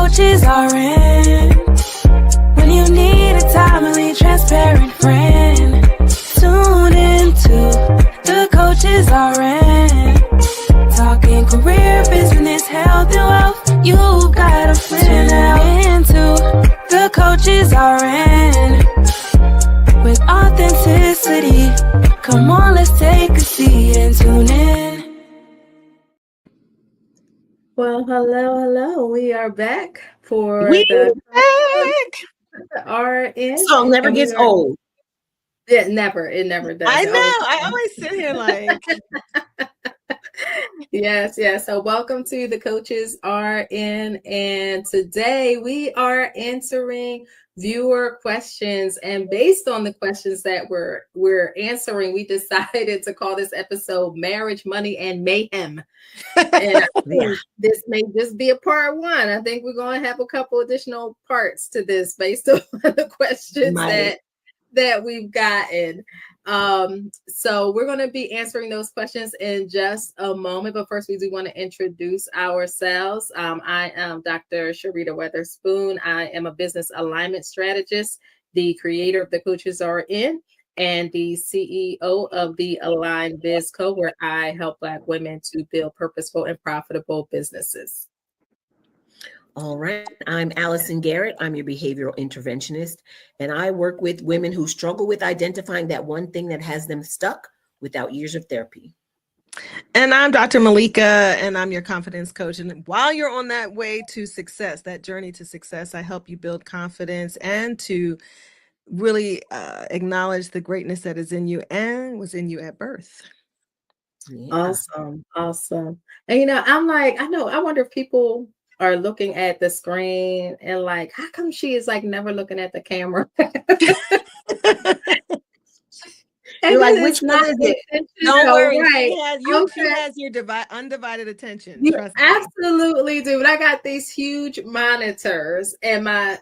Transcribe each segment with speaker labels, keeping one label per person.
Speaker 1: coaches are in. When you need a timely, transparent friend, tune into the coaches are in. Talking career, business, health, and wealth. You got a friend now. Into the coaches are in. With authenticity, come on, let's take a seat and tune in.
Speaker 2: Well, hello. We are back for
Speaker 3: the
Speaker 2: RN.
Speaker 3: song never gets old.
Speaker 2: It never does.
Speaker 4: I know. I always sit here like.
Speaker 2: Yes. So welcome to the Coaches RN, and today we are answering viewer questions, and based on the questions that we're answering, we decided to call this episode Marriage, Money, and Mayhem. And I think this may just be a part one. I think we're going to have a couple additional parts to this based on the questions that we've gotten. So we're going to be answering those questions in just a moment, but first we do want to introduce ourselves. I am Dr. Sharita Weatherspoon. I am a business alignment strategist, the creator of the Coaches RN, and the CEO of the Align Biz Co, where I help Black women to build purposeful and profitable businesses.
Speaker 3: All right. I'm Allison Garrett. I'm your behavioral interventionist, and I work with women who struggle with identifying that one thing that has them stuck without years of therapy.
Speaker 4: And I'm Dr. Malika, and I'm your confidence coach. And while you're on that way to success, that journey to success, I help you build confidence and to really acknowledge the greatness that is in you and was in you at birth.
Speaker 2: Yeah. Awesome. And I wonder if people are looking at the screen and like, how come she is like never looking at the camera?
Speaker 3: You're like, which one is it?
Speaker 4: Don't worry.
Speaker 2: Right.
Speaker 4: She has your undivided attention.
Speaker 2: You absolutely do. But I got these huge monitors, and my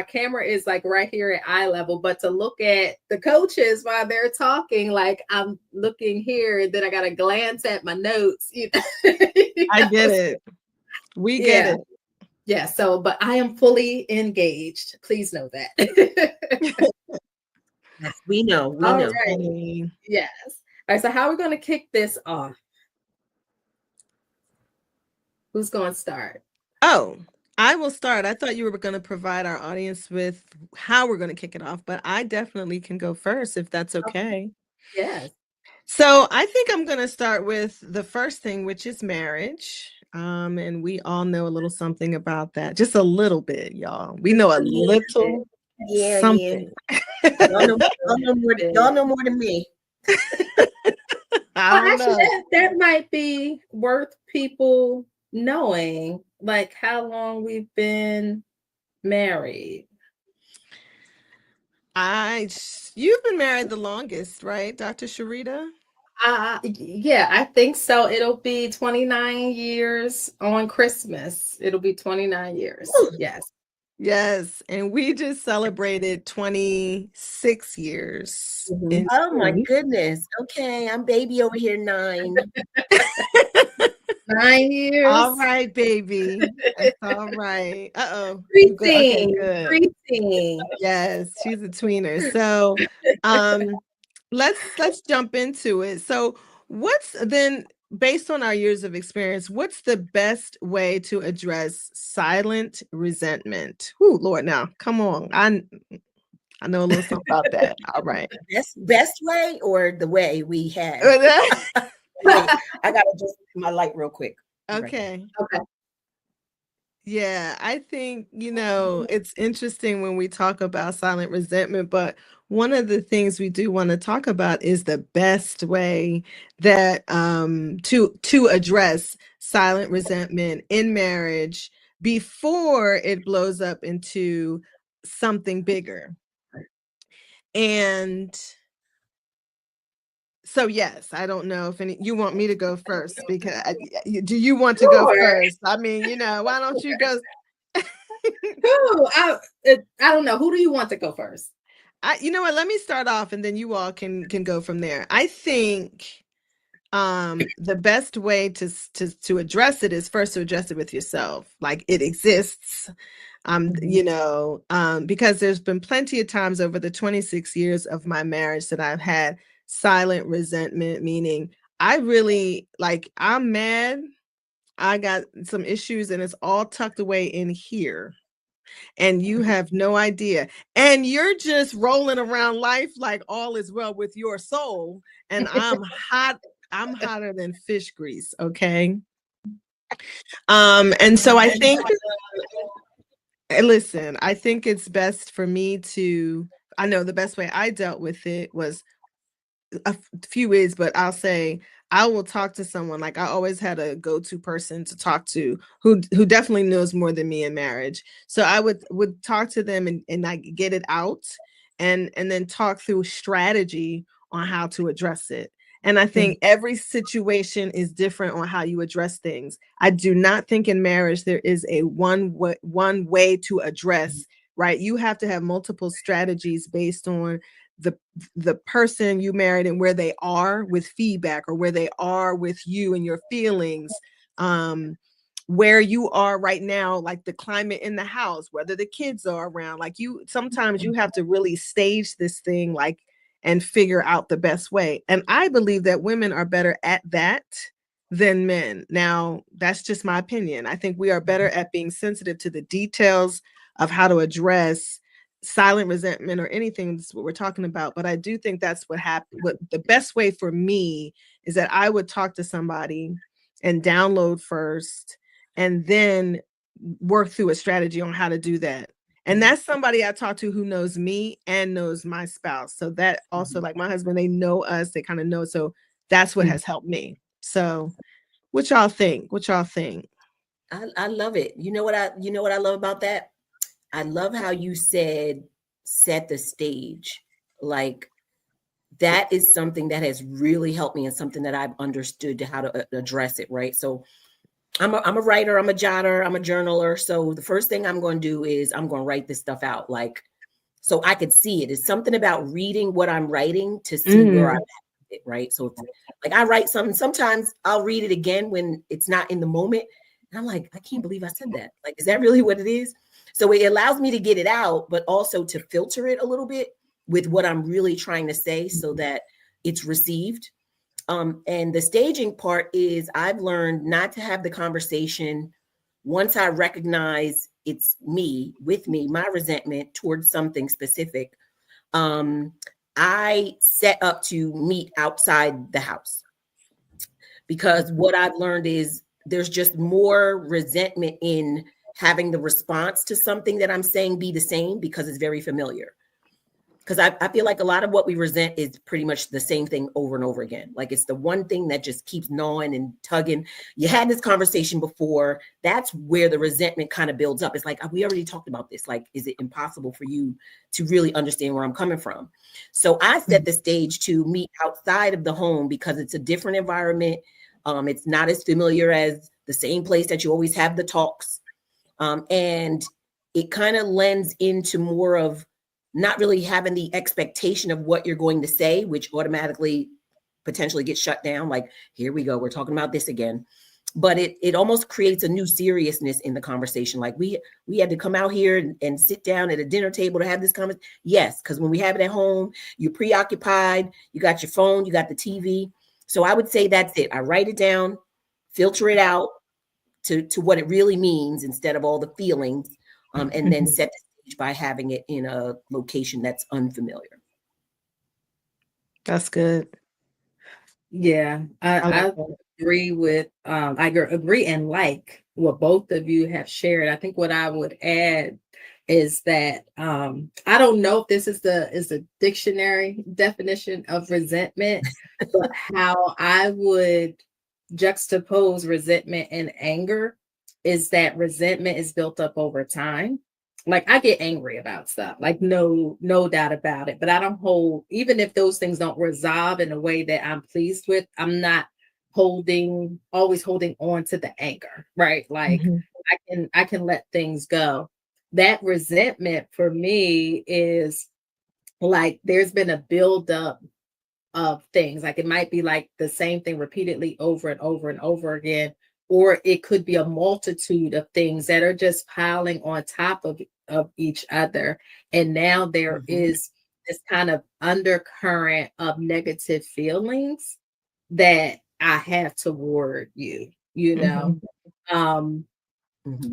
Speaker 2: camera is like right here at eye level. But to look at the coaches while they're talking, like I'm looking here, and then I got to glance at my notes.
Speaker 4: I get it. We get it.
Speaker 2: Yeah. So, but I am fully engaged. Please know that.
Speaker 3: Yes, we know.
Speaker 2: Right. Yes. All right. So how are we going to kick this off? Who's going to start?
Speaker 4: Oh, I will start. I thought you were going to provide our audience with how we're going to kick it off, but I definitely can go first if that's okay.
Speaker 2: Yes.
Speaker 4: So I think I'm going to start with the first thing, which is marriage. And we all know a little something about that. Just a little bit, y'all. We know a little something.
Speaker 3: Yeah. Y'all know more than me.
Speaker 2: That might be worth people knowing, like how long we've been married.
Speaker 4: You've been married the longest, right, Dr. Sharita?
Speaker 2: Yeah, I think so. It'll be 29 years on Christmas. It'll be 29 years. Ooh.
Speaker 4: Yes. And we just celebrated 26 years.
Speaker 3: Mm-hmm. Oh my goodness. Okay. I'm baby over here 9.
Speaker 2: 9 years.
Speaker 4: All right, baby. That's all right. Uh-oh.
Speaker 2: Preteen.
Speaker 4: Yes, she's a tweener. So let's jump into it. So what's then, based on our years of experience, what's the best way to address silent resentment? Ooh, Lord, now come on. I know a little something about that. All right.
Speaker 3: Best way or the way we had? I gotta adjust my light real quick.
Speaker 4: Okay. Yeah, I think, it's interesting when we talk about silent resentment, but one of the things we do want to talk about is the best way that to address silent resentment in marriage before it blows up into something bigger. And so, yes, I don't know if you want me to go first, because do you want to go first? I mean, why don't you go?
Speaker 2: I don't know. Who do you want to go first?
Speaker 4: You know what? Let me start off, and then you all can go from there. I think the best way to address it is first to address it with yourself. Like, it exists. Because there's been plenty of times over the 26 years of my marriage that I've had silent resentment, meaning I really, like, I'm mad, I got some issues, and it's all tucked away in here, and you have no idea, and you're just rolling around life like all is well with your soul, and I'm hotter than fish grease. Okay. And so I think, listen, I think it's best for me to, I know the best way I dealt with it was a few ways, but I'll say I will talk to someone. Like, I always had a go-to person to talk to who definitely knows more than me in marriage. So I would talk to them and I get it out, and then talk through strategy on how to address it. And I think every situation is different on how you address things. I do not think in marriage there is a one way to address, right? You have to have multiple strategies based on the person you married and where they are with feedback, or where they are with you and your feelings, where you are right now, like the climate in the house, whether the kids are around. Like, sometimes you have to really stage this thing, like, and figure out the best way. And I believe that women are better at that than men. Now, that's just my opinion. I think we are better at being sensitive to the details of how to address silent resentment or anything. That's what we're talking about. But I do think that's what happened. What the best way for me is that I would talk to somebody and download first, and then work through a strategy on how to do that. And that's somebody I talk to who knows me and knows my spouse. So that also, like my husband, they know us, they kind of know. So that's what has helped me. So what y'all think?
Speaker 3: I love it. You know what I love about that? I love how you said set the stage. Like, that is something that has really helped me, and something that I've understood how to address it, right? So I'm a writer, I'm a jotter, I'm a journaler. So the first thing I'm going to do is I'm going to write this stuff out, like, so I could see it. It's something about reading what I'm writing to see where I'm at, right? So like, I write something, sometimes I'll read it again when it's not in the moment, and I'm like, I can't believe I said that. Like, is that really what it is? So it allows me to get it out, but also to filter it a little bit with what I'm really trying to say, so that it's received. And the staging part is, I've learned not to have the conversation once I recognize it's me, with me, my resentment towards something specific. I set up to meet outside the house, because what I've learned is there's just more resentment in having the response to something that I'm saying be the same, because it's very familiar. Because I feel like a lot of what we resent is pretty much the same thing over and over again. Like, it's the one thing that just keeps gnawing and tugging. You had this conversation before. That's where the resentment kind of builds up. It's like, we already talked about this. Like, is it impossible for you to really understand where I'm coming from? So I set the stage to meet outside of the home, because it's a different environment. It's not as familiar as the same place that you always have the talks. And it kind of lends into more of not really having the expectation of what you're going to say, which automatically potentially gets shut down. Like, here we go, we're talking about this again. But it almost creates a new seriousness in the conversation. Like, we had to come out here and sit down at a dinner table to have this conversation. Yes, because when we have it at home, you're preoccupied, you got your phone, you got the TV. So I would say that's it. I write it down, filter it out to what it really means instead of all the feelings, and then set the stage by having it in a location that's unfamiliar.
Speaker 4: That's good.
Speaker 2: Yeah, I agree with I agree and like what both of you have shared. I think what I would add is that I don't know if this is the dictionary definition of resentment, but how I would juxtapose resentment and anger is that resentment is built up over time. Like, I get angry about stuff, like no doubt about it, but I don't hold, even if those things don't resolve in a way that I'm pleased with, I'm not always holding on to the anger, right? Like, I can let things go. That resentment for me is like, there's been a buildup of things. Like it might be like the same thing repeatedly over and over and over again, or it could be a multitude of things that are just piling on top of each other. And now there is this kind of undercurrent of negative feelings that I have toward you, you know.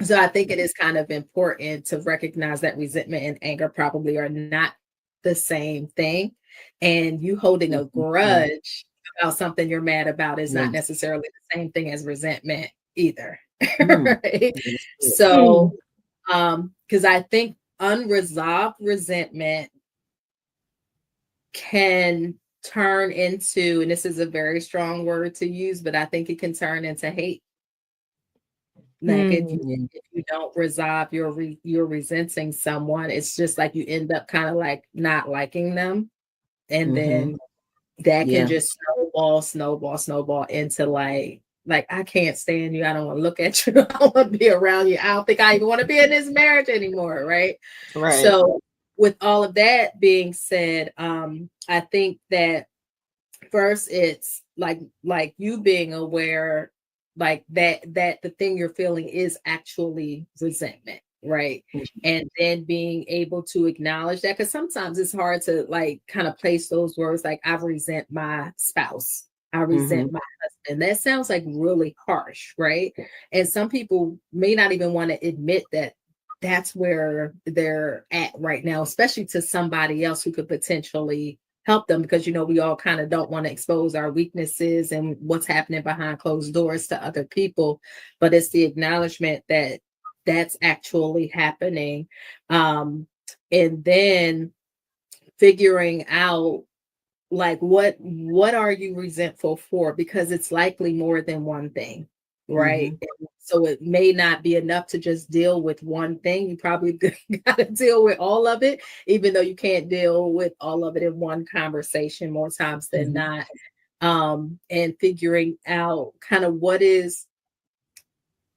Speaker 2: So I think it is kind of important to recognize that resentment and anger probably are not the same thing. And you holding a grudge about something you're mad about is not necessarily the same thing as resentment either. Right? So, because I think unresolved resentment can turn into, and this is a very strong word to use, but I think it can turn into hate. Like if you don't resolve you're resenting someone, it's just like you end up kind of like not liking them. And then that can just snowball into like I can't stand you. I don't want to look at you. I don't want to be around you. I don't think I even want to be in this marriage anymore. Right. So with all of that being said, I think that first it's like you being aware like that the thing you're feeling is actually resentment, right? And then being able to acknowledge that, because sometimes it's hard to like kind of place those words like I resent my spouse, I resent my husband. That sounds like really harsh, right? And some people may not even want to admit that that's where they're at right now, especially to somebody else who could potentially help them, because, you know, we all kind of don't want to expose our weaknesses and what's happening behind closed doors to other people. But it's the acknowledgement that that's actually happening. And then figuring out like, what are you resentful for? Because it's likely more than one thing, right? So it may not be enough to just deal with one thing. You probably got to deal with all of it, even though you can't deal with all of it in one conversation more times than not. And figuring out kind of what is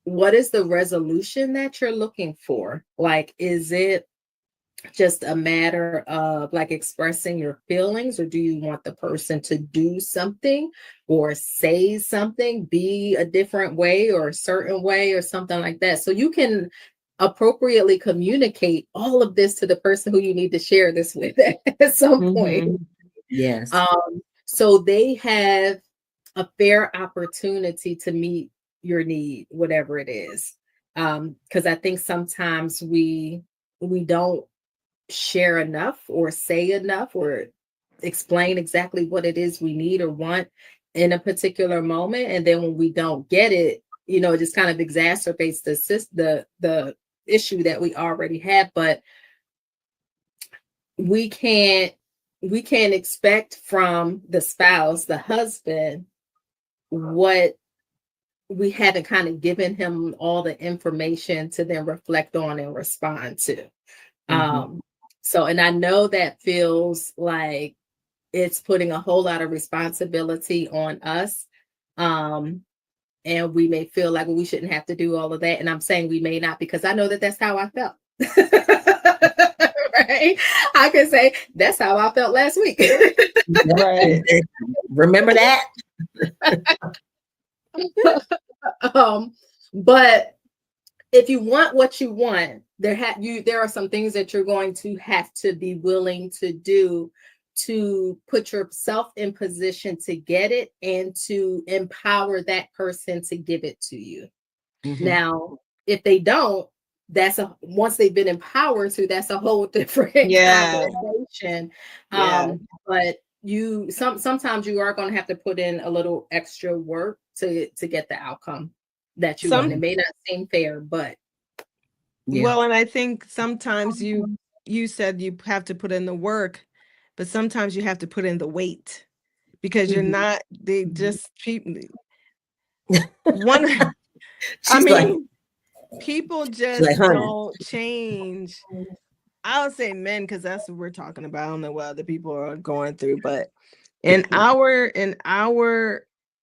Speaker 2: the resolution that you're looking for? Like, is it just a matter of like expressing your feelings, or do you want the person to do something or say something, be a different way or a certain way or something like that? So you can appropriately communicate all of this to the person who you need to share this with at some point.
Speaker 3: Yes.
Speaker 2: So they have a fair opportunity to meet your need, whatever it is. Because I think sometimes we don't share enough or say enough or explain exactly what it is we need or want in a particular moment. And then when we don't get it, you know, it just kind of exacerbates the issue that we already have. But we can't expect from the spouse, the husband, what we haven't kind of given him all the information to then reflect on and respond to. So, and I know that feels like it's putting a whole lot of responsibility on us. And we may feel like, well, we shouldn't have to do all of that. And I'm saying we may not, because I know that that's how I felt. Right? I can say that's how I felt last week.
Speaker 3: Right. Remember that?
Speaker 2: But if you want what you want, there are some things that you're going to have to be willing to do to put yourself in position to get it and to empower that person to give it to you. Now, if they don't, once they've been empowered to, that's a whole different conversation. But sometimes you are going to have to put in a little extra work to get the outcome that you want. It may not seem fair, but
Speaker 4: well, and I think sometimes you said you have to put in the work, but sometimes you have to put in the weight, because you're not, they just treat one. I mean, people just like, don't change. I would say men, because that's what we're talking about. I don't know what other people are going through, but in our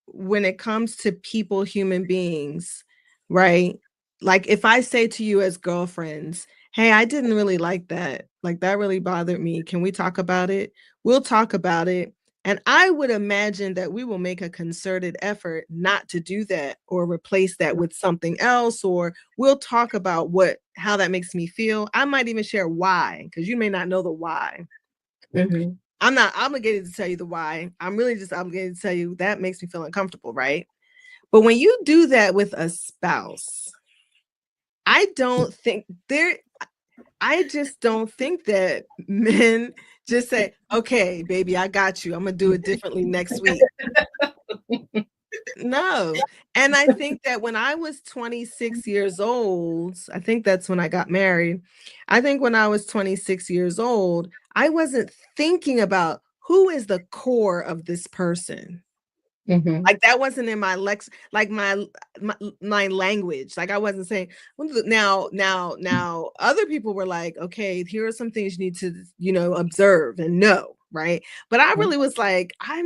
Speaker 4: when it comes to people, human beings, right? Like if I say to you as girlfriends, hey, I didn't really like that. Like that really bothered me. Can we talk about it? We'll talk about it. And I would imagine that we will make a concerted effort not to do that or replace that with something else, or we'll talk about how that makes me feel. I might even share why, because you may not know the why.
Speaker 2: Mm-hmm.
Speaker 4: I'm not obligated to tell you the why. I'm really just obligated to tell you that makes me feel uncomfortable, right? But when you do that with a spouse, I just don't think that men just say, okay, baby, I got you. I'm going to do it differently next week. No. And I think that when I was 26 years old, I think that's when I got married. I think when I was 26 years old, I wasn't thinking about who is the core of this person.
Speaker 2: Mm-hmm.
Speaker 4: Like that wasn't in my my language. Like I wasn't saying now other people were like, okay, here are some things you need to, observe and know. Right. But I really was like, I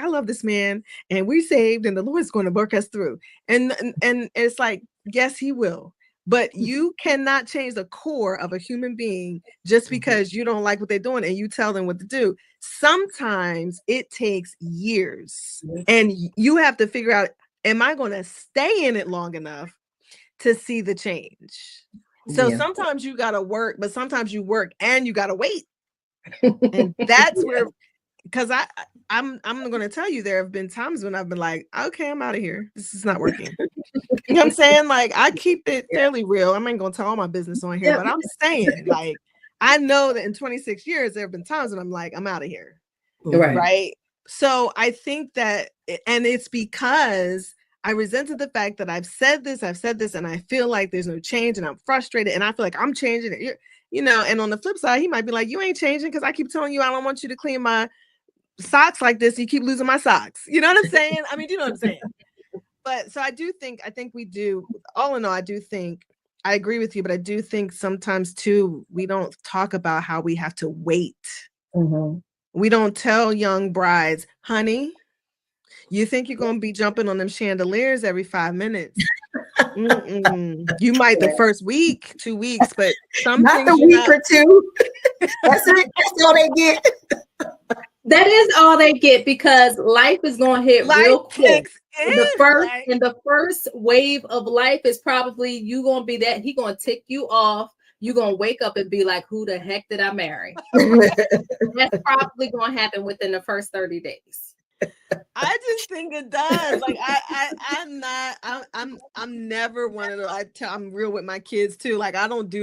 Speaker 4: love this man and we're saved and the Lord's going to work us through. And it's like, yes, he will. But you cannot change the core of a human being just because you don't like what they're doing and you tell them what to do. Sometimes it takes years and you have to figure out, am I going to stay in it long enough to see the change? So sometimes you got to work, but sometimes you work and you got to wait. And that's where, because I'm going to tell you, there have been times when I've been like, okay, I'm out of here. This is not working. You know what I'm saying? Like I keep it fairly real. I ain't going to tell all my business on here, but I'm saying like, I know that in 26 years, there have been times when I'm like, I'm out of here. Right. So I think that, and it's because I resented the fact that I've said this, and I feel like there's no change and I'm frustrated and I feel like I'm changing it. And on the flip side, he might be like, you ain't changing because I keep telling you I don't want you to clean my socks like this. You keep losing my socks. You know what I'm saying? I mean, you know what I'm saying? But so I think we do, all in all, I agree with you, but I do think sometimes too, we don't talk about how we have to wait. Mm-hmm. We don't tell young brides, honey, you think you're going to be jumping on them chandeliers every 5 minutes. You might the first week, 2 weeks, but
Speaker 3: not the week or two. That's it. That's all they get.
Speaker 2: That is all they get because life is going to hit real quick. The first wave of life is probably you going to be that he going to tick you off. You're going to wake up and be like, who the heck did I marry? That's probably going to happen within the first 30 days.
Speaker 4: I just think it does. Like I'm never one of those. I'm real with my kids too. Like I don't do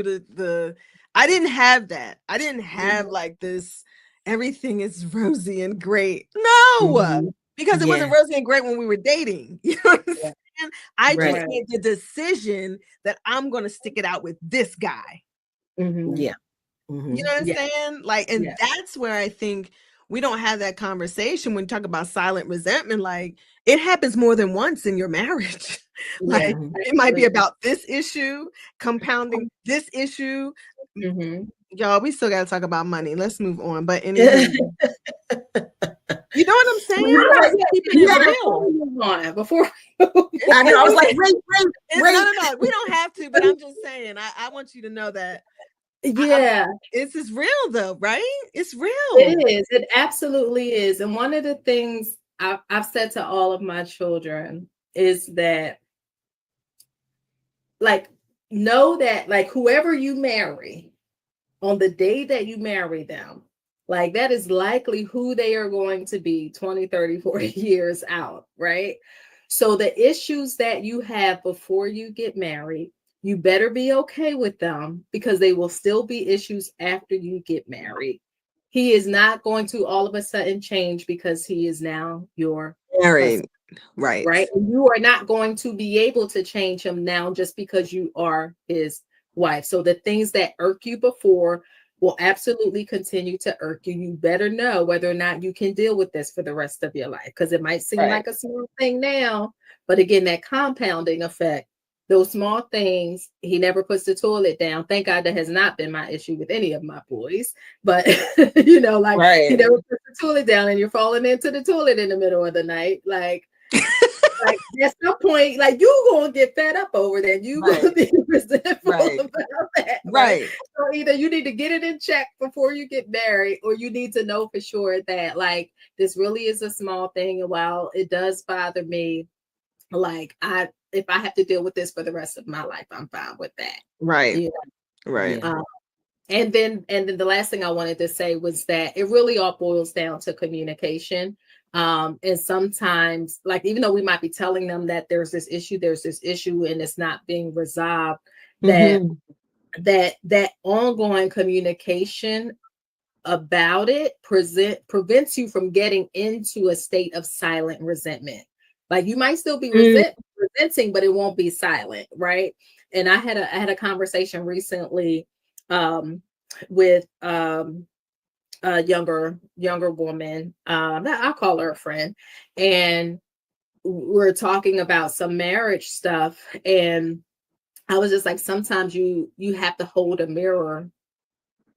Speaker 4: I didn't have that. I didn't have like this, everything is rosy and great. No, because it wasn't rosy and great when we were dating. You know what I'm saying? I just made the decision that I'm going to stick it out with this guy.
Speaker 3: Mm-hmm. Yeah.
Speaker 4: Mm-hmm. You know what I'm saying? Like, and that's where I think we don't have that conversation when you talk about silent resentment. Like it happens more than once in your marriage. Like it might be about this issue, compounding this issue. Mm-hmm. Y'all, we still got to talk about money. Let's move on. But anyway, you know what I'm saying? Keeping it real.
Speaker 2: Before
Speaker 3: I know, I was like, wait.
Speaker 4: No, we don't have to. But I'm just saying, I want you to know that.
Speaker 2: Yeah,
Speaker 4: it's real though, right? It's real.
Speaker 2: It is. It absolutely is. And one of the things I've said to all of my children is that, like, know that, like, whoever you marry on the day that you marry them, like, that is likely who they are going to be 20, 30, 40 years out, right? So the issues that you have before you get married, you better be okay with them because they will still be issues after you get married. He is not going to all of a sudden change because he is now your
Speaker 4: married.
Speaker 2: Right. And you are not going to be able to change him now just because you are his wife. So the things that irk you before will absolutely continue to irk you. You better know whether or not you can deal with this for the rest of your life, because it might seem like a small thing now, but again, that compounding effect, those small things, he never puts the toilet down. Thank God that has not been my issue with any of my boys, but he never puts the toilet down and you're falling into the toilet in the middle of the night. Like, Like at some point, like you gonna get fed up over that. You gonna be resentful about that. Right. So either you need to get it in check before you get married, or you need to know for sure that like this really is a small thing. And while it does bother me, like if I have to deal with this for the rest of my life, I'm fine with that.
Speaker 4: Right.
Speaker 2: You know?
Speaker 4: Right.
Speaker 2: And then the last thing I wanted to say was that it really all boils down to communication. And sometimes, like, even though we might be telling them that there's this issue, and it's not being resolved, that ongoing communication about it prevents you from getting into a state of silent resentment. Like you might still be resenting, but it won't be silent, right? And I had a conversation recently with a younger woman. I'll call her a friend, and we're talking about some marriage stuff. And I was just like, sometimes you have to hold a mirror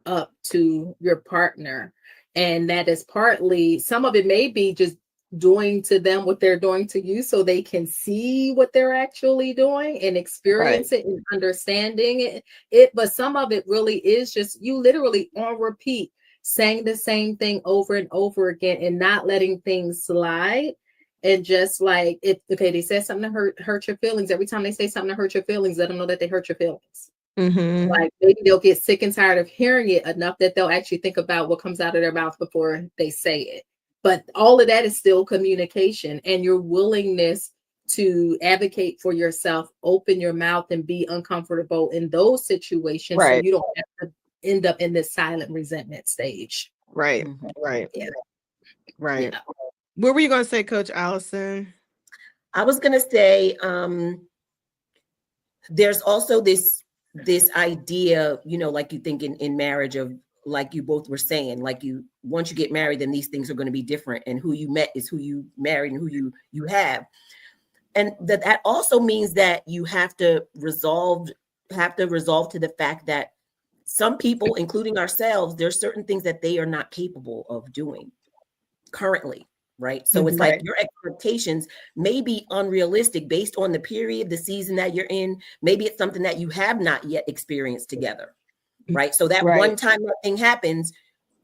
Speaker 2: up to your partner, and that is partly, some of it may be just doing to them what they're doing to you so they can see what they're actually doing and experience it and understanding it. But some of it really is just you literally on repeat saying the same thing over and over again and not letting things slide. And just like, they said something to hurt your feelings. Every time they say something to hurt your feelings, let them know that they hurt your feelings. Like maybe they'll get sick and tired of hearing it enough that they'll actually think about what comes out of their mouth before they say it. But all of that is still communication, and your willingness to advocate for yourself, open your mouth and be uncomfortable in those situations. So you don't have to end up in this silent resentment stage.
Speaker 4: Right.
Speaker 2: Yeah.
Speaker 4: Right. Yeah. What were you going to say, Coach Allison?
Speaker 3: I was going to say, there's also this idea, like you think in marriage of, like you both were saying, like once you get married, then these things are going to be different, and who you met is who you married and who you have. And that also means that you have to resolve to the fact that some people, including ourselves, there's certain things that they are not capable of doing currently. Right. So it's like your expectations may be unrealistic based on the period, the season that you're in. Maybe it's something that you have not yet experienced together. Right. So that one time that thing happens,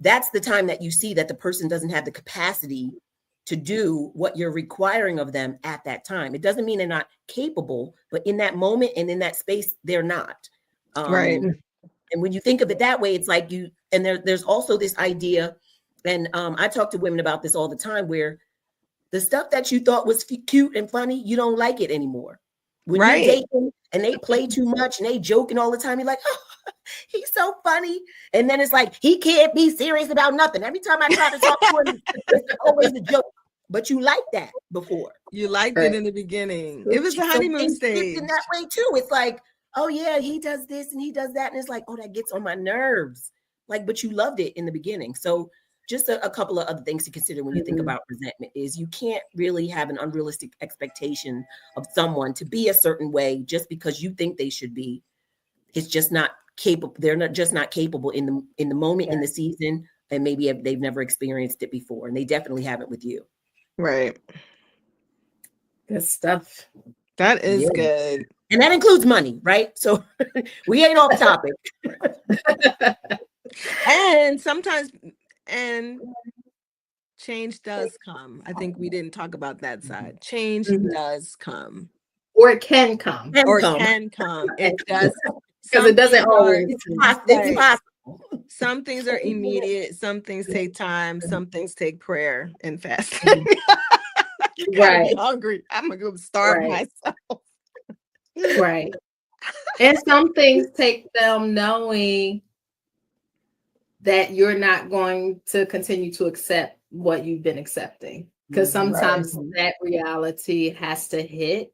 Speaker 3: that's the time that you see that the person doesn't have the capacity to do what you're requiring of them at that time. It doesn't mean they're not capable, but in that moment and in that space, they're not. And when you think of it that way, it's like there's also this idea. And I talk to women about this all the time, where the stuff that you thought was cute and funny, you don't like it anymore. When you're dating and they play too much and they joking all the time, you're like, oh, he's so funny. And then it's like, he can't be serious about nothing. Every time I try to talk to him, it's always a joke. But you liked that before.
Speaker 4: You liked it in the beginning. It was the honeymoon stage.
Speaker 3: In that way too. It's like, oh yeah, he does this and he does that. And it's like, oh, that gets on my nerves. Like, but you loved it in the beginning. So just a couple of other things to consider when you think about resentment is you can't really have an unrealistic expectation of someone to be a certain way just because you think they should be. It's just not capable. They're not capable in the moment, in the season, and maybe they've never experienced it before, and they definitely haven't with you.
Speaker 4: Right.
Speaker 2: Good stuff.
Speaker 4: That is good.
Speaker 3: And that includes money, right? So we ain't off topic.
Speaker 4: And sometimes change does come. I think we didn't talk about that side. Change does come.
Speaker 2: Or it can come.
Speaker 4: Can come. It does.
Speaker 2: Because it doesn't always.
Speaker 3: It's possible.
Speaker 4: Some things are immediate. Some things take time. Some things take prayer and fasting. I'm hungry. I'm going to go starve myself.
Speaker 2: Right. And some things take them knowing that you're not going to continue to accept what you've been accepting. Because sometimes that reality has to hit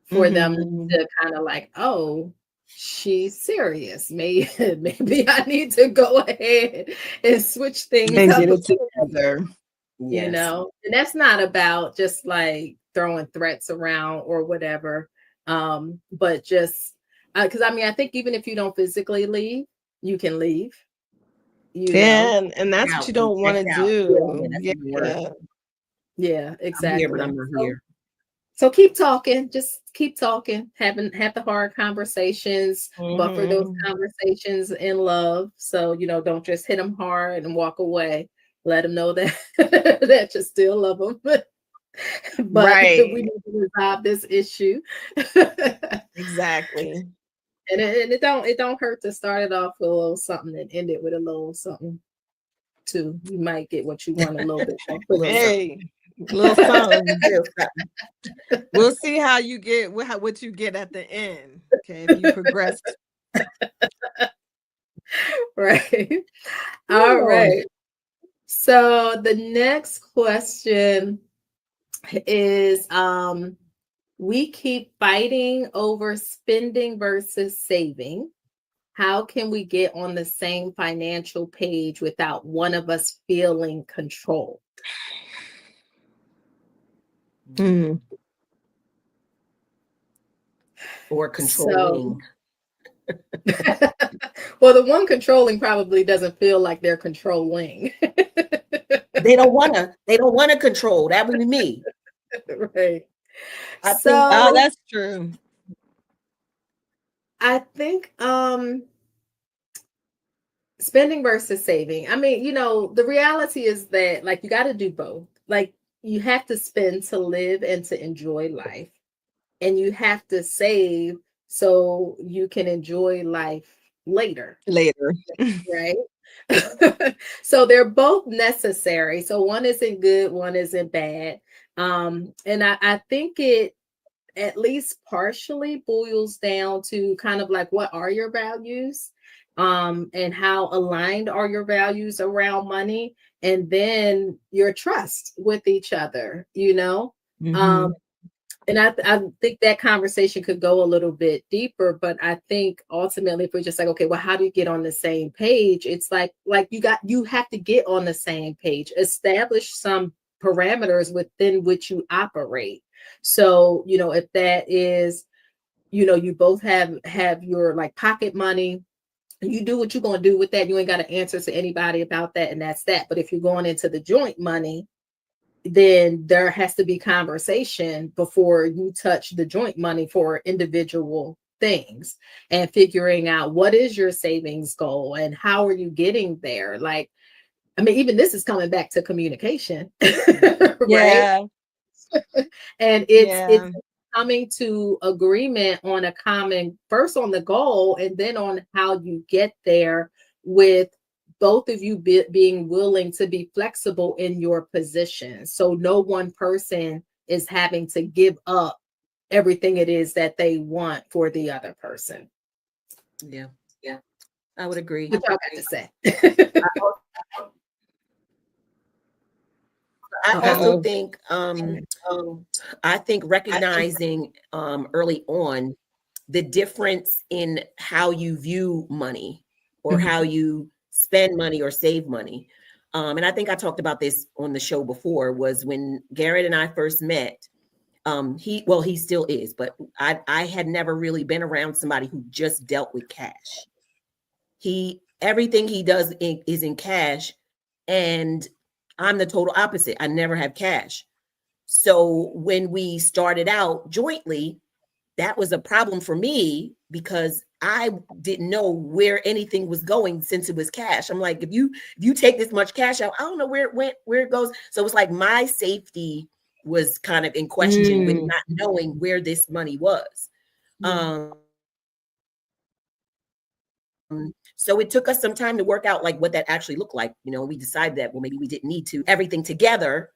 Speaker 2: for them to kind of like, oh, she's serious. Maybe I need to go ahead and switch things
Speaker 4: and
Speaker 2: up
Speaker 4: get it together.
Speaker 2: You know, and that's not about just like throwing threats around or whatever. But just because I think even if you don't physically leave, you can leave.
Speaker 4: And that's what you don't want to do.
Speaker 2: Yeah, exactly.
Speaker 3: I'm here, but I'm not here.
Speaker 2: So keep talking, just keep talking, have the hard conversations, but for those
Speaker 4: Mhm.
Speaker 2: conversations in love. So, don't just hit them hard and walk away. Let them know that that you still love them, but we
Speaker 4: Right.
Speaker 2: need to resolve this issue.
Speaker 4: Exactly.
Speaker 2: And it don't hurt to start it off with a little something and end it with a little something too. You might get what you want a little bit more quicker.
Speaker 4: Hey, little something.
Speaker 3: Real something.
Speaker 4: We'll see how you get what you get at the end. Okay, if you progress.
Speaker 2: Right. All
Speaker 3: Lord.
Speaker 2: right. So the next question is we keep fighting over spending versus saving. How can we get on the same financial page without one of us feeling control?
Speaker 4: Mm.
Speaker 3: Or
Speaker 2: So,
Speaker 3: controlling.
Speaker 2: well, the one controlling probably doesn't feel like they're controlling.
Speaker 3: They don't wanna control. That would be me.
Speaker 2: Right.
Speaker 3: I think
Speaker 4: Oh,
Speaker 2: So
Speaker 4: that's true.
Speaker 2: I think spending versus saving. I mean, the reality is that like you got to do both. Like you have to spend to live and to enjoy life, and you have to save so you can enjoy life later,
Speaker 4: Later.
Speaker 2: right? So they're both necessary. So one isn't good, one isn't bad. And I think it at least partially boils down to kind of like what are your values, and how aligned are your values around money, and then your trust with each other, um,
Speaker 4: Mhm.
Speaker 2: and I think that conversation could go a little bit deeper, but I think ultimately if we're just like, okay, well, how do you get on the same page? It's like you have to get on the same page, establish some parameters within which you operate. So, if that is, you both have your like pocket money, you do what you're going to do with that. You ain't got to answer to anybody about that, and that's that. But if you're going into the joint money, then there has to be conversation before you touch the joint money for individual things, and figuring out what is your savings goal and how are you getting there. Like, I mean, even this is coming back to communication, right?
Speaker 4: Yeah.
Speaker 2: And it's
Speaker 4: Yeah.
Speaker 2: coming to agreement on a common, first on the goal and then on how you get there, with both of you being willing to be flexible in your position, so no one person is having to give up everything it is that they want for the other person.
Speaker 3: yeah, I would agree.
Speaker 2: What y'all got to say?
Speaker 3: I also
Speaker 4: Uh-oh.
Speaker 3: think I think recognizing early on the difference in how you view money or
Speaker 4: Mhm.
Speaker 3: how you spend money or save money. And I think I talked about this on the show before, was when Garrett and I first met. He still is, but I had never really been around somebody who just dealt with cash. Everything he does is in cash, and I'm the total opposite. I never have cash. So when we started out jointly, that was a problem for me because I didn't know where anything was going since it was cash. I'm like, if you take this much cash out, I don't know where it went, where it goes. So it's like my safety was kind of in question with
Speaker 4: Mm.
Speaker 3: not knowing where this money was. Um, so it took us some time to work out like what that actually looked like. We decided that, well, maybe we didn't need to everything together,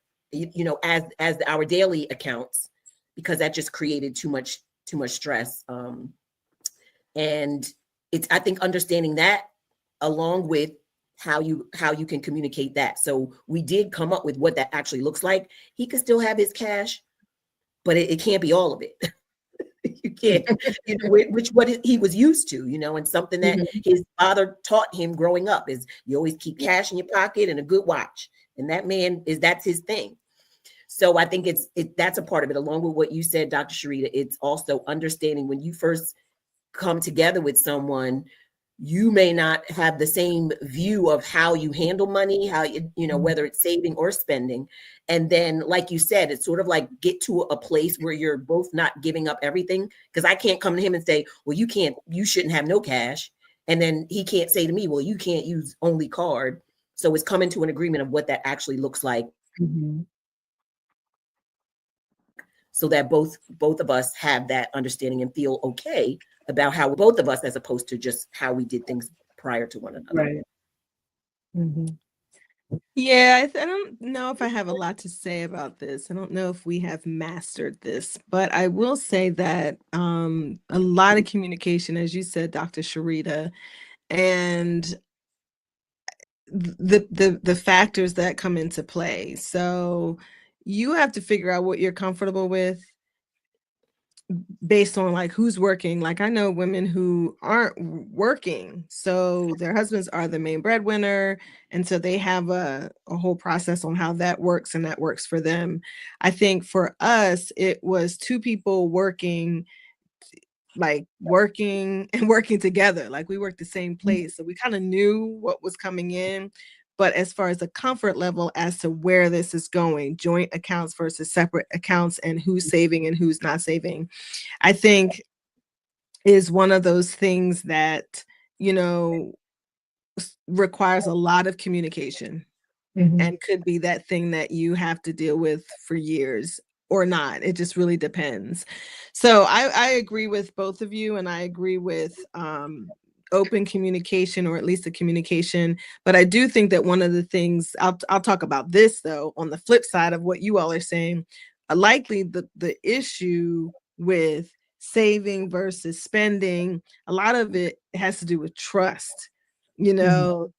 Speaker 3: as our daily accounts, because that just created too much stress. And it's, I think, understanding that along with how you can communicate that. So we did come up with what that actually looks like. He could still have his cash, but it can't be all of it. You can't, which what he was used to, and something that
Speaker 2: Mhm.
Speaker 3: his father taught him growing up is you always keep cash in your pocket and a good watch. And that's his thing. So I think that's a part of it, along with what you said, Dr. Sharita. It's also understanding when you first come together with someone, you may not have the same view of how you handle money, how you know, whether it's saving or spending. And then, like you said, it's sort of like get to a place where you're both not giving up everything. Because I can't come to him and say, well, you shouldn't have no cash. And then he can't say to me, well, you can't use only card. So it's coming to an agreement of what that actually looks like. So that both of us have that understanding and feel okay about how both of us, as opposed to just how we did things prior to one another.
Speaker 4: Right. Yeah, I don't know if I have a lot to say about this. I don't know if we have mastered this, but I will say that a lot of communication, as you said, Dr. Sharita, and the factors that come into play. So you have to figure out what you're comfortable with based on like who's working. Like I know women who aren't working, so their husbands are the main breadwinner, and so they have a whole process on how that works, and that works for them. I think for us, it was two people working and working together. Like we worked the same place, so we kind of knew what was coming in. But as far as the comfort level as to where this is going, joint accounts versus separate accounts, and who's saving and who's not saving, I think is one of those things that, you know, requires a lot of communication and could be that thing that you have to deal with for years or not. It just really depends. So I agree with both of you, and I agree with open communication, or at least the communication. But I do think that one of the things, I'll talk about this though, on the flip side of what you all are saying, likely the issue with saving versus spending, a lot of it has to do with trust, you know,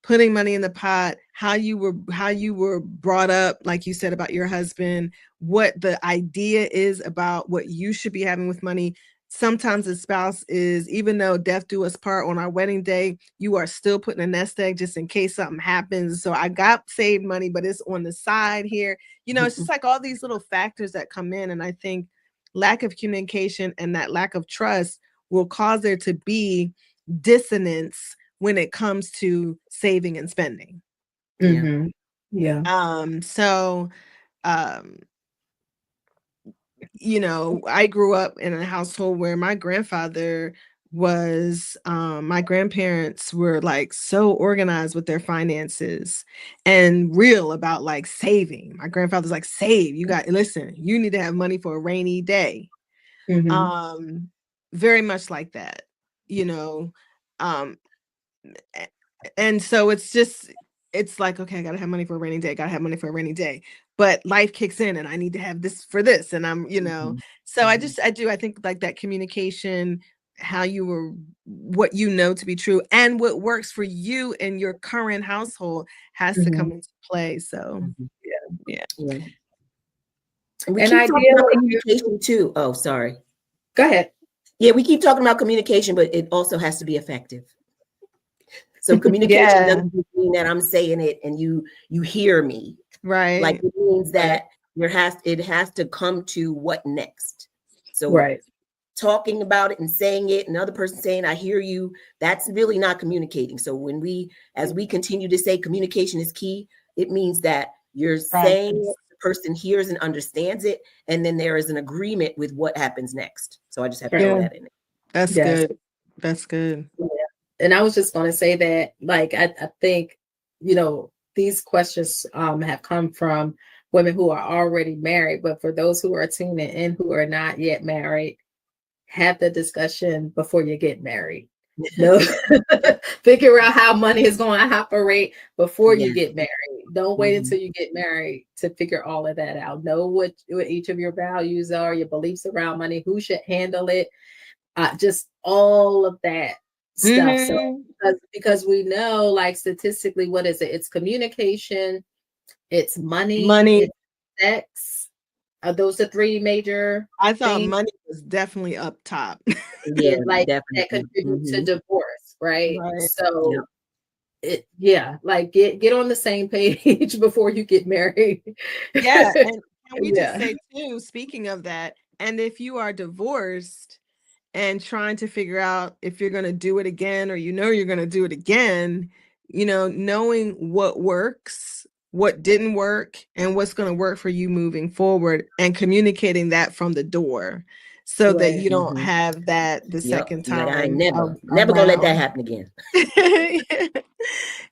Speaker 4: putting money in the pot, how you were brought up, like you said about your husband, what the idea is about what you should be having with money. Sometimes the spouse is, even though death do us part on our wedding day, you are still putting a nest egg just in case something happens. So I got saved money, but it's on the side here. You know, it's just like all these little factors that come in. And I think lack of communication and that lack of trust will cause there to be dissonance when it comes to saving and spending. So you know, I grew up in a household where my grandfather was my grandparents were like so organized with their finances and real about like saving. My grandfather's like, save, listen, you need to have money for a rainy day. Very much like that, you know. And so it's like, okay, I gotta have money for a rainy day, but life kicks in and I need to have this for this, and I'm, you know, so I think like that communication, what you know to be true and what works for you and your current household has to come into play. So yeah.
Speaker 3: And we keep talking about communication too. Oh, sorry.
Speaker 2: Go ahead.
Speaker 3: Yeah, we keep talking about communication, but it also has to be effective. So communication doesn't mean that I'm saying it and you hear me.
Speaker 4: Right.
Speaker 3: Like it means that it has to come to what next. So talking about it and saying it and the other person saying, I hear you, that's really not communicating. So as we continue to say communication is key, it means that you're saying it, the person hears and understands it, and then there is an agreement with what happens next. So I just have to throw that in there.
Speaker 4: That's good. That's good.
Speaker 2: Yeah. And I was just going to say that, like, I think, you know, these questions have come from women who are already married, but for those who are tuning in who are not yet married, have the discussion before you get married. No, figure out how money is going to operate before you get married. Don't wait until you get married to figure all of that out. Know what each of your values are, your beliefs around money, who should handle it, just all of that stuff. So because we know, like, statistically, what is it? It's communication, it's money, it's sex. Are those the three major?
Speaker 4: I thought money was definitely up top.
Speaker 3: Yeah,
Speaker 2: like
Speaker 3: definitely.
Speaker 2: that contributes to divorce, right? So like get on the same page before you get married.
Speaker 4: And we just say too, speaking of that, and if you are divorced and trying to figure out if you're going to do it again, or you're going to do it again, knowing what works, what didn't work, and what's going to work for you moving forward, and communicating that from the door so that you don't have that the second
Speaker 3: You're like, I ain't
Speaker 4: time
Speaker 3: never gonna let that
Speaker 4: around.
Speaker 3: happen again.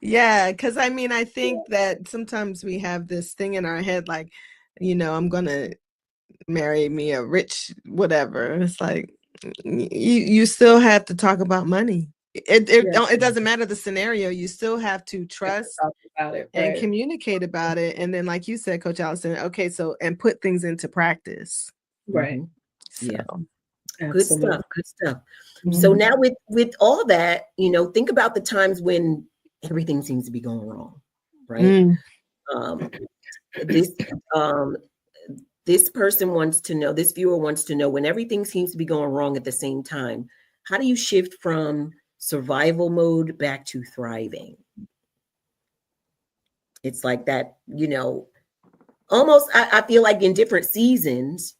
Speaker 4: Yeah, because I mean, I think that sometimes we have this thing in our head, like, I'm gonna marry me a rich whatever. It's like you still have to talk about money. It doesn't matter the scenario. You still have to trust
Speaker 2: Talk about it,
Speaker 4: and
Speaker 2: right.
Speaker 4: communicate about it. And then, like you said, Coach Allison, okay, so and put things into practice.
Speaker 2: Right.
Speaker 4: So,
Speaker 3: Yeah.
Speaker 2: Absolutely.
Speaker 3: Good stuff. So
Speaker 4: Mhm.
Speaker 3: now with all that, think about the times when everything seems to be going wrong, right?
Speaker 4: Mm.
Speaker 3: This person wants to know, this viewer wants to know, when everything seems to be going wrong at the same time, how do you shift from survival mode back to thriving? It's like that, almost, I feel like in different seasons,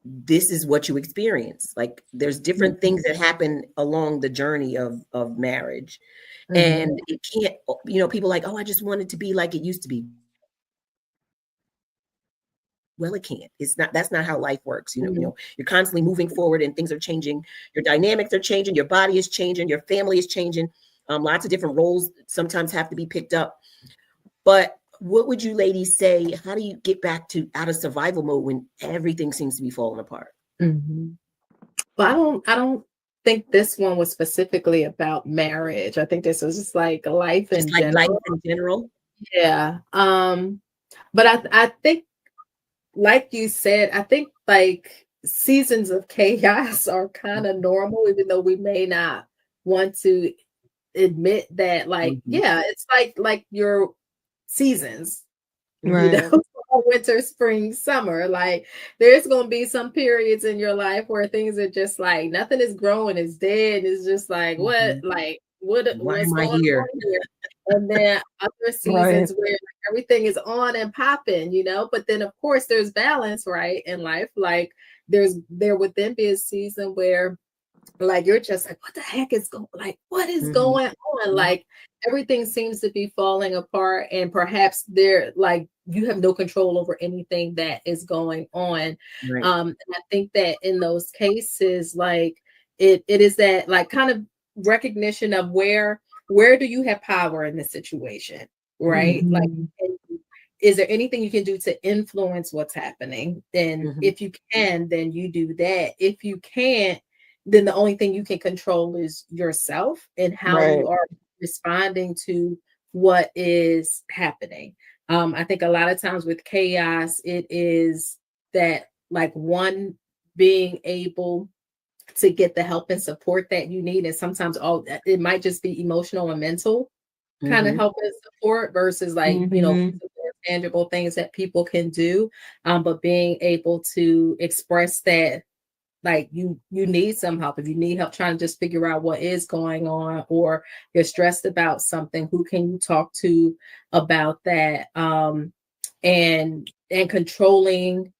Speaker 3: this is what you experience. Like there's different things that happen along the journey of marriage. And it can't, people like, oh, I just want it to be like it used to be. Well, it can't. That's not how life works. You're constantly moving forward and things are changing. Your dynamics are changing. Your body is changing. Your family is changing. Lots of different roles sometimes have to be picked up. But what would you ladies say? How do you get back to out of survival mode when everything seems to be falling apart?
Speaker 2: Well, I don't think this one was specifically about marriage. I think this was just like life in general.
Speaker 3: Life in general.
Speaker 2: Yeah. But I think, like you said, I think like seasons of chaos are kind of normal, even though we may not want to admit that. Like, yeah, it's like your seasons,
Speaker 4: Right.
Speaker 2: winter, spring, summer. Like there's gonna be some periods in your life where things are just like nothing is growing, it's dead. It's just like what's
Speaker 3: Am I
Speaker 2: going
Speaker 3: here?
Speaker 2: on here? And then other seasons where everything is on and popping, but then of course there's balance, right, in life. Like there would then be a season where like you're just like, what the heck is going, like what is going on? Like everything seems to be falling apart, and perhaps they're like you have no control over anything that is going on.
Speaker 3: Right.
Speaker 2: And I think that in those cases, like it is that like kind of recognition of where do you have power in this situation, right? Like, is there anything you can do to influence what's happening? And if you can, then you do that. If you can't, then the only thing you can control is yourself and how you are responding to what is happening. I think a lot of times with chaos, it is that like one being able to get the help and support that you need. And sometimes it might just be emotional and mental kind of help and support versus like, tangible things that people can do. But being able to express that like you need some help. If you need help trying to just figure out what is going on, or you're stressed about something, who can you talk to about that? And controlling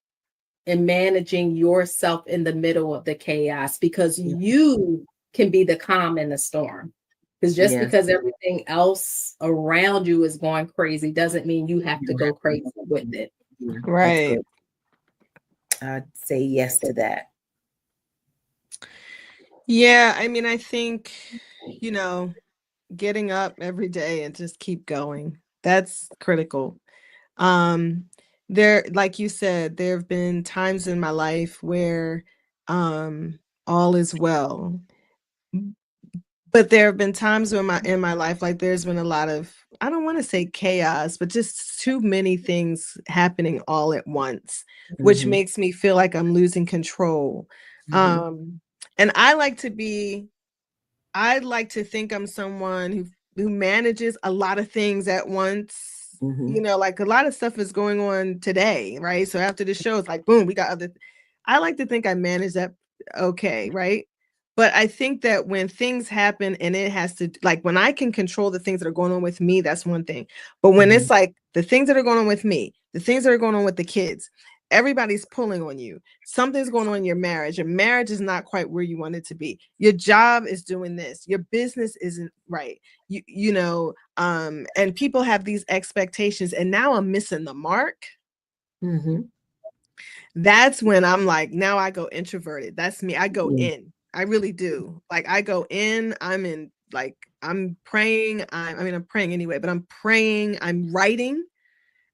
Speaker 2: and managing yourself in the middle of the chaos, because you can be the calm in the storm. Because just because everything else around you is going crazy doesn't mean you have to go crazy with it.
Speaker 4: Right.
Speaker 3: I'd say yes to that.
Speaker 4: Yeah, I mean, I think, getting up every day and just keep going. That's critical. There, like you said, there have been times in my life where all is well. But there have been times in my life, like there's been a lot of, I don't want to say chaos, but just too many things happening all at once, which makes me feel like I'm losing control. And I'd like to think I'm someone who manages a lot of things at once. Like a lot of stuff is going on today, right? So after the show, it's like, boom, we got I like to think I manage that okay, right? But I think that when things happen and it has to, like when I can control the things that are going on with me, that's one thing. But when it's like the things that are going on with me, the things that are going on with the kids, everybody's pulling on you. Something's going on in your marriage. Your marriage is not quite where you want it to be. Your job is doing this. Your business isn't right. And people have these expectations, and now I'm missing the mark.
Speaker 3: Mm-hmm.
Speaker 4: That's when I'm like, now I go introverted. That's me. I go in. I really do. Like, I go in. I'm in. Like, I'm praying. I'm praying anyway, but I'm praying. I'm writing.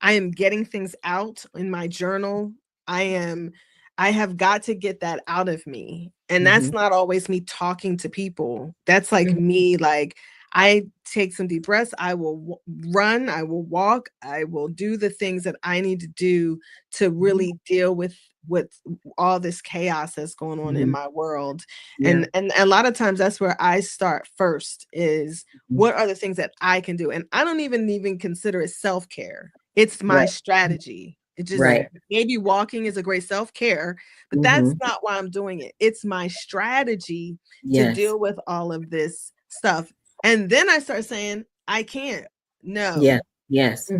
Speaker 4: I am getting things out in my journal. I have got to get that out of me. And that's not always me talking to people. That's like me, like, I take some deep breaths. I will run. I will walk. I will do the things that I need to do to really deal with all this chaos that's going on in my world. And a lot of times that's where I start first, is what are the things that I can do? And I don't even consider it self-care. It's my strategy. It just maybe walking is a great self-care, but that's not why I'm doing it. It's my strategy to deal with all of this stuff. And then I start saying, I can't. No.
Speaker 3: Yeah. Yes.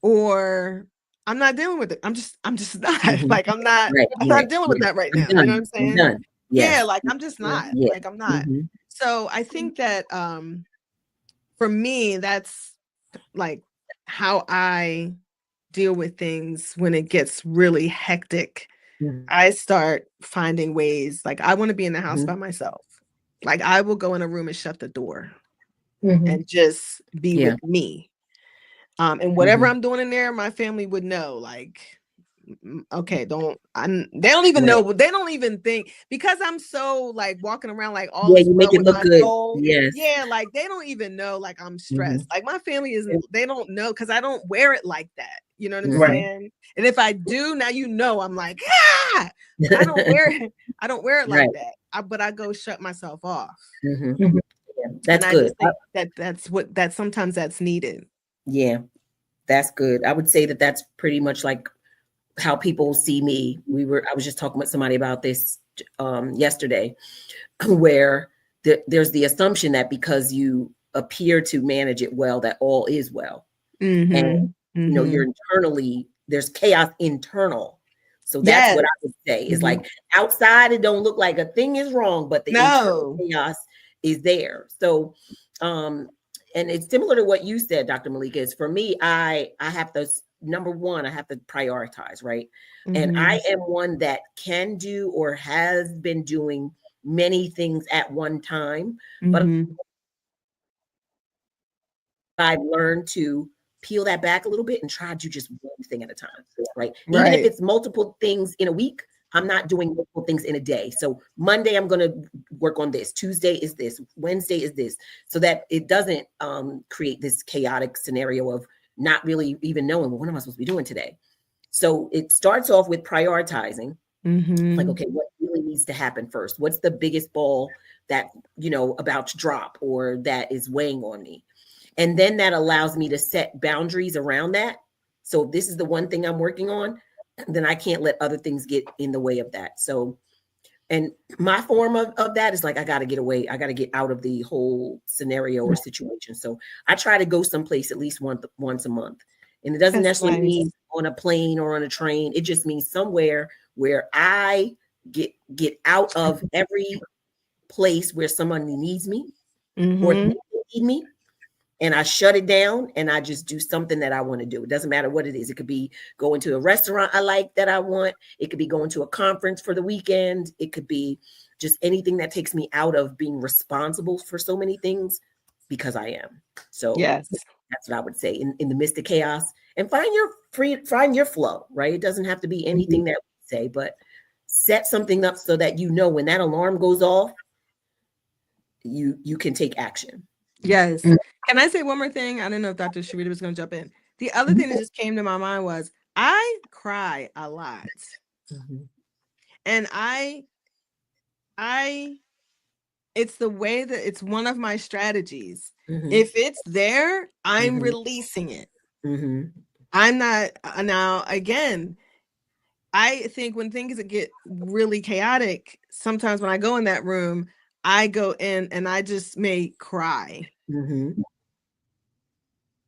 Speaker 4: Or I'm not dealing with it. I'm just not like, I'm not dealing with that right now. You know what I'm saying?
Speaker 3: Yes.
Speaker 4: Yeah, like, I'm just not. Like, I'm not. So I think that for me, that's like how I deal with things when it gets really hectic. I start finding ways, like, I want to be in the house by myself. Like, I will go in a room and shut the door and just be with me. And whatever I'm doing in there, my family would know, like, okay, they don't even know. They don't even think, because I'm so like walking around like all
Speaker 3: you make it look good.
Speaker 4: Soul, like, they don't even know, like, I'm stressed. Like, my family isn't, they don't know, because I don't wear it like that. You know what I'm saying? And if I do, now I'm like, I don't wear it. I don't wear it like that. But I go shut myself off.
Speaker 3: That's
Speaker 4: and
Speaker 3: good.
Speaker 4: I just think that's sometimes that's needed.
Speaker 3: Yeah, that's good. I would say that that's pretty much like how people see me. I was just talking with somebody about this yesterday, where there's the assumption that because you appear to manage it well, that all is well. And you're internally, there's chaos internal. So that's what I would say is like, outside it don't look like a thing is wrong, but the internal chaos is there. So and it's similar to what you said, Dr. Malika, is for me, I have to, number one, I have to prioritize, right? And I am one that can do or has been doing many things at one time, but I've learned to peel that back a little bit and try to do just one thing at a time, right? Even if it's multiple things in a week, I'm not doing multiple things in a day. So Monday, I'm going to work on this. Tuesday is this. Wednesday is this. So that it doesn't create this chaotic scenario of not really even knowing, well, what am I supposed to be doing today? So it starts off with prioritizing. Like, okay, what really needs to happen first? What's the biggest ball that, about to drop or that is weighing on me? And then that allows me to set boundaries around that. So if this is the one thing I'm working on, then I can't let other things get in the way of that. So, and my form of that is like, I got to get away. I got to get out of the whole scenario or situation. So I try to go someplace at least once a month. And it doesn't necessarily mean on a plane or on a train. It just means somewhere where I get out of every place where someone needs me or they need me. And I shut it down and I just do something that I want to do. It doesn't matter what it is. It could be going to a restaurant I like that I want. It could be going to a conference for the weekend. It could be just anything that takes me out of being responsible for so many things, because I am. So that's what I would say in the midst of chaos, and find your flow, right? It doesn't have to be anything that we say, but set something up so that when that alarm goes off, you can take action.
Speaker 4: Yes. Can I say one more thing? I don't know if Dr. Sharita was going to jump in. The other thing that just came to my mind was I cry a lot. And it's the way that it's one of my strategies. If it's there, I'm releasing it. I'm not, now again, I think when things get really chaotic, sometimes when I go in that room, I go in and I just may cry.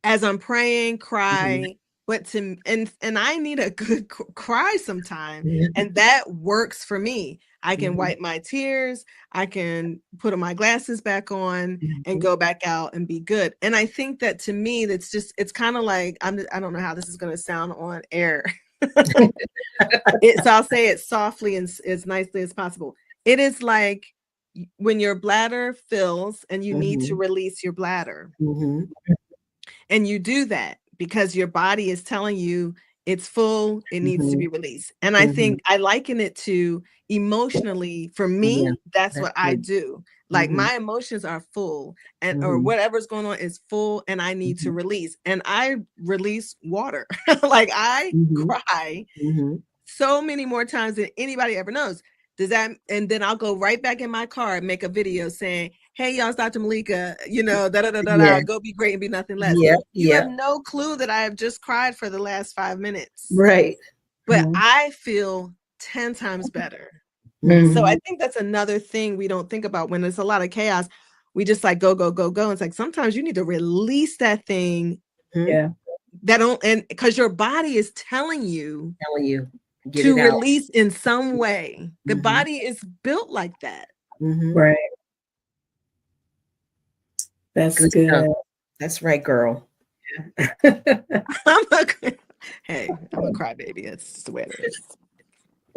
Speaker 4: As I'm praying, cry. but and I need a good cry sometime, and that works for me. I can wipe my tears, I can put my glasses back on and go back out and be good. And I think that to me, it's kind of like, I don't know how this is going to sound on air. So I'll say it softly and as nicely as possible. It is like when your bladder fills and you need to release your bladder. And you do that because your body is telling you it's full, it needs to be released. And I think I liken it to emotionally, for me, that's what I do. Like my emotions are full, and or whatever's going on is full, and I need to release. And I release water. Like I cry so many more times than anybody ever knows. Does that, and then I'll go right back in my car and make a video saying, hey, y'all, it's Dr. Malika, you know, go be great and be nothing less. You have no clue that I have just cried for the last 5 minutes.
Speaker 3: Right.
Speaker 4: But I feel 10 times better. So I think that's another thing we don't think about when there's a lot of chaos. We just like go. It's like sometimes you need to release that thing.
Speaker 3: Yeah.
Speaker 4: And because your body is telling you
Speaker 3: to
Speaker 4: release in some way. The body is built like that.
Speaker 5: Right. That's good.
Speaker 3: Stuff. That's right, girl.
Speaker 5: Yeah.
Speaker 4: I'm a crybaby. That's just the way it is.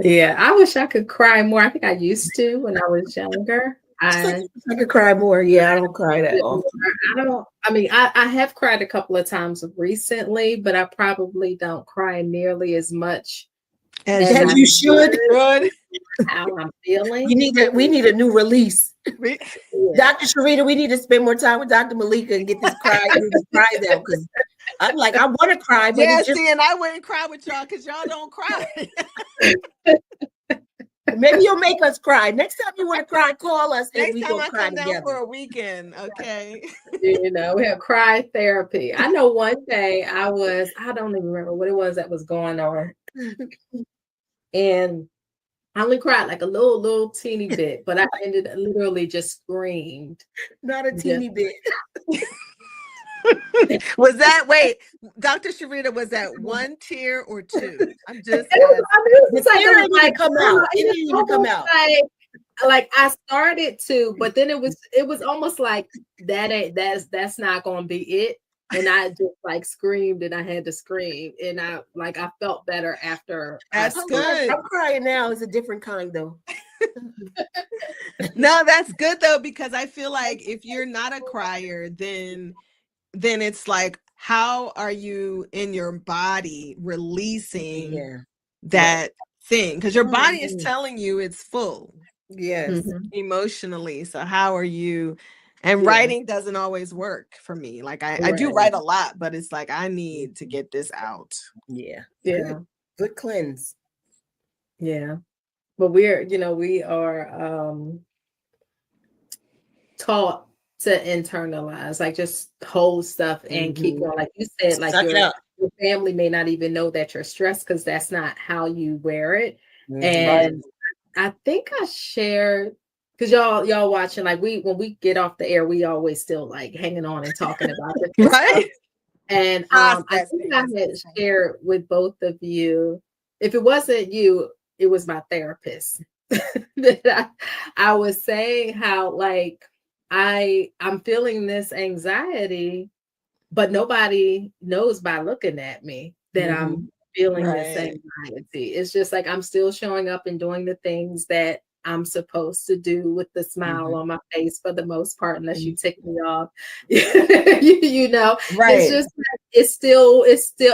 Speaker 2: Yeah, I wish I could cry more. I think I used to when I was younger.
Speaker 3: I could cry more. Yeah, I don't cry that often.
Speaker 2: I have cried a couple of times recently, but I probably don't cry nearly as much
Speaker 3: as you should.
Speaker 2: How I'm feeling.
Speaker 3: We need a new release. Dr. Sharita, we need to spend more time with Dr. Malika and get this cry down, because I'm like, I want to cry, but
Speaker 4: and I wouldn't cry with y'all because y'all don't cry.
Speaker 3: Maybe you'll make us cry. Next time you want to cry, call us and we
Speaker 4: go cry
Speaker 3: together.
Speaker 4: Down for a weekend, okay?
Speaker 2: You know, we have cry therapy. I know one day I don't even remember what it was that was going on. And I only cried like a little teeny bit, but I literally just screamed.
Speaker 3: Not a teeny bit.
Speaker 4: Was that, wait, Dr. Sharita, was that one tear or two? I'm just
Speaker 3: the tear didn't even come out. It didn't even come out.
Speaker 2: Like I started to, but then it was almost like that's not gonna be it. And I just like screamed, and I had to scream, and I felt better after.
Speaker 4: That's good.
Speaker 3: I'm crying now. It's a different kind though.
Speaker 4: No, that's good though, because I feel like if you're not a crier, then it's like, how are you in your body releasing that thing? Because your body is telling you it's full.
Speaker 3: Yes.
Speaker 4: Emotionally. So how are you? And writing doesn't always work for me. Like I do write a lot, but it's like I need to get this out.
Speaker 3: Yeah.
Speaker 2: Good
Speaker 3: cleanse.
Speaker 2: Yeah. But we are taught to internalize, like just hold stuff and keep going. Like you said, like your family may not even know that you're stressed because that's not how you wear it. And I think I shared, because y'all watching, like when we get off the air, we always still like hanging on and talking about this stuff. And I think I had shared with both of you, if it wasn't you, it was my therapist, that I was saying how like I'm feeling this anxiety, but nobody knows by looking at me that I'm feeling this anxiety. It's just like I'm still showing up and doing the things that I'm supposed to do with the smile on my face for the most part, unless you tick me off. you know, it's just it's still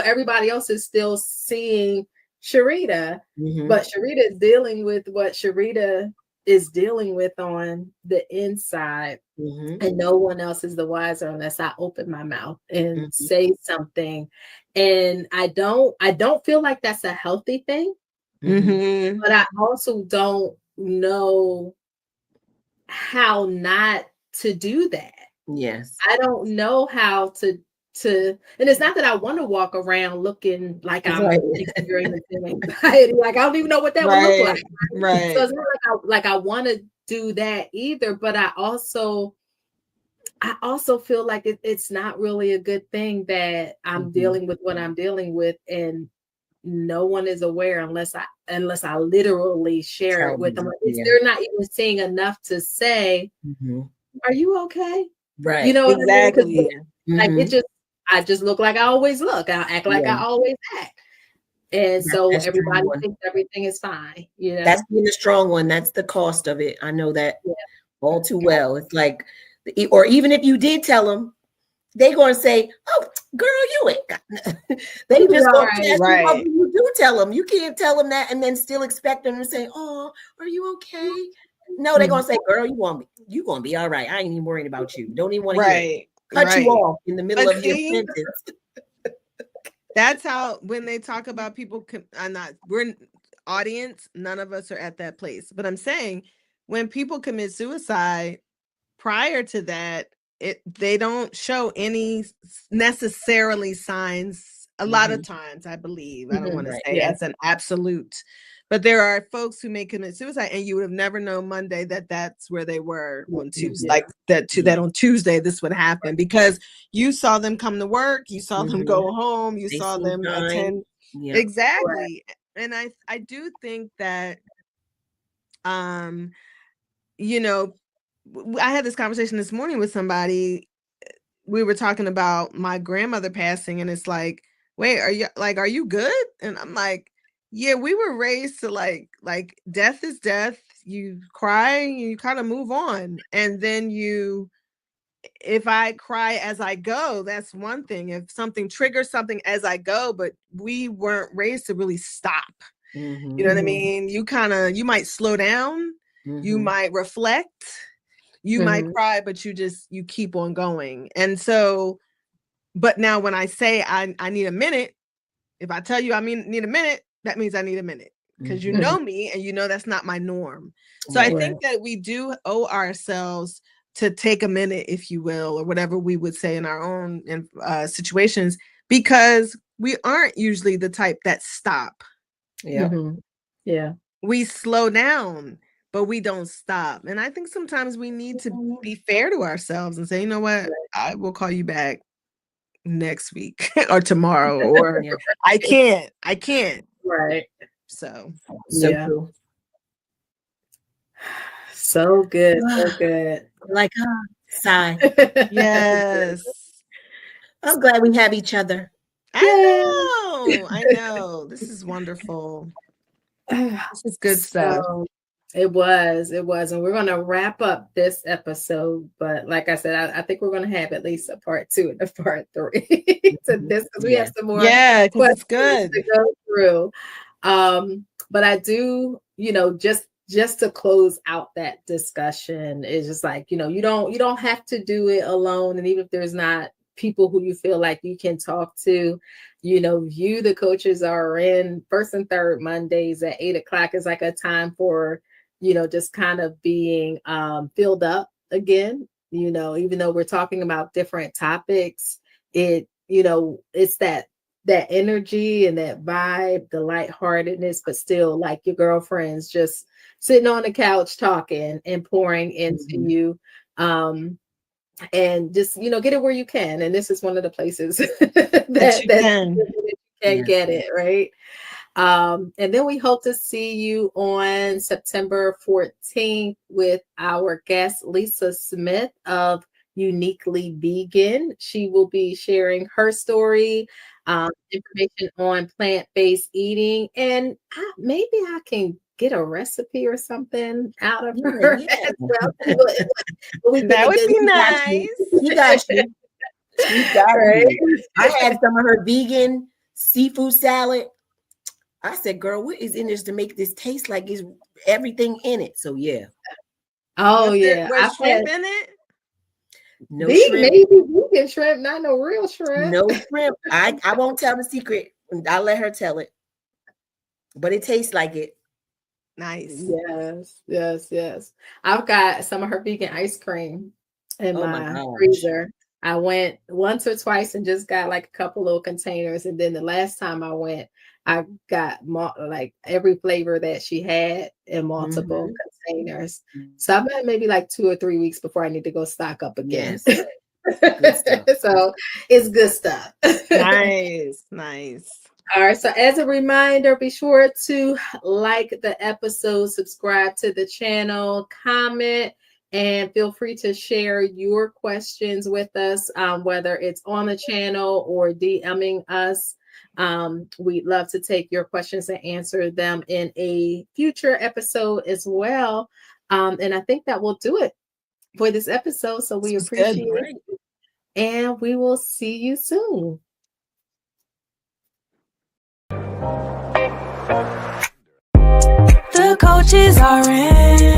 Speaker 2: everybody else is still seeing Sharita, but Sharita is dealing with what Sharita is dealing with on the inside, and no one else is the wiser unless I open my mouth and say something. And I don't feel like that's a healthy thing, but I also don't know how not to do that.
Speaker 3: Yes,
Speaker 2: I don't know how to, and it's not that I want to walk around looking like I'm experiencing anxiety. Like I don't even know what that would look like. So it's not like I want to do that either. But I also I also feel like it's not really a good thing that I'm dealing with what I'm dealing with, and no one is aware unless I literally share it with them. They're not even seeing enough to say, "Are you okay?"
Speaker 3: Right.
Speaker 2: You know what I mean? 'Cause
Speaker 4: Exactly.
Speaker 2: like I just look like I always look. I act like I always act. And so
Speaker 3: That's
Speaker 2: everybody
Speaker 3: true.
Speaker 2: thinks everything is fine, you know?
Speaker 3: That's being a strong one. That's the cost of it. I know that all too well. It's like, or even if you did tell them, they going to say, "Oh, girl, you ain't got nothing." They just going to test you up when you do tell them. You can't tell them that and then still expect them to say, "Oh, are you okay?" No, they're going to say, "Girl, you gonna be all right. I ain't even worrying about you. Don't even want to hear it." Cut you off in the middle of your sentence.
Speaker 4: That's how, when they talk about people, we're audience, none of us are at that place. But I'm saying, when people commit suicide, prior to that, they don't show any necessarily signs. A lot of times, I believe, I don't want to say as an absolute, but there are folks who may commit suicide, and you would have never known Monday that that's where they were on Tuesday. Like that on Tuesday this would happen, because you saw them come to work, you saw them go home, you saw them attend. Exactly. And I do think that you know, I had this conversation this morning with somebody. We were talking about my grandmother passing, and it's like, wait, are you good? And I'm like, yeah, we were raised to like death is death. You cry, you kind of move on. And then if I cry as I go, that's one thing. If something triggers something as I go, but we weren't raised to really stop. You know what I mean? You might slow down, you might reflect, you might cry, but you keep on going. And so, but now when I say I need a minute, if I tell you need a minute, that means I need a minute, because you know me and you know that's not my norm. So I think that we do owe ourselves to take a minute, if you will, or whatever we would say in our own situations, because we aren't usually the type that stop.
Speaker 2: Yeah.
Speaker 4: We slow down, but we don't stop. And I think sometimes we need to be fair to ourselves and say, you know what, I will call you back next week or tomorrow, or I can't.
Speaker 2: Right.
Speaker 4: So
Speaker 3: true.
Speaker 2: So good. So good.
Speaker 3: Like, sigh.
Speaker 4: Yes.
Speaker 3: I'm glad we have each other.
Speaker 4: I know. This is wonderful. This is good stuff.
Speaker 2: It was, and we're going to wrap up this episode. But like I said, I think we're going to have at least a part 2 and a part 3 to this, because we have some more
Speaker 4: because it's good
Speaker 2: to go through. But I do, just to close out that discussion, is just like, you don't have to do it alone. And even if there's not people who you feel like you can talk to, view the Coaches Are In first and third Mondays at 8:00 is like a time for, just kind of being filled up again. Even though we're talking about different topics, it's that energy and that vibe, the lightheartedness, but still like your girlfriends just sitting on the couch talking and pouring into you. And just, get it where you can. And this is one of the places that you can get it, right? And then we hope to see you on September 14th with our guest, Lisa Smith of Uniquely Vegan. She will be sharing her story, information on plant-based eating, and maybe I can get a recipe or something out of her as well.
Speaker 4: That would be nice.
Speaker 3: You got you. I had some of her vegan seafood salad. I said, girl, what is in this to make this taste like it's everything in it? So yeah.
Speaker 2: Oh,
Speaker 4: was shrimp in it?
Speaker 3: No shrimp.
Speaker 2: Maybe vegan shrimp, not no real shrimp.
Speaker 3: No shrimp. I won't tell the secret. I'll let her tell it. But it tastes like it.
Speaker 4: Nice.
Speaker 2: Yes. I've got some of her vegan ice cream in my freezer. I went once or twice and just got like a couple little containers. And then the last time I went, I got like every flavor that she had in multiple containers. So I've had maybe like 2 or 3 weeks before I need to go stock up again.
Speaker 3: Yes. Good stuff.
Speaker 2: So it's good stuff.
Speaker 4: Nice.
Speaker 2: All right. So as a reminder, be sure to like the episode, subscribe to the channel, comment, and feel free to share your questions with us, whether it's on the channel or DMing us. We'd love to take your questions and answer them in a future episode as well. And I think that will do it for this episode. So we appreciate it. And we will see you soon.
Speaker 1: The coaches are in.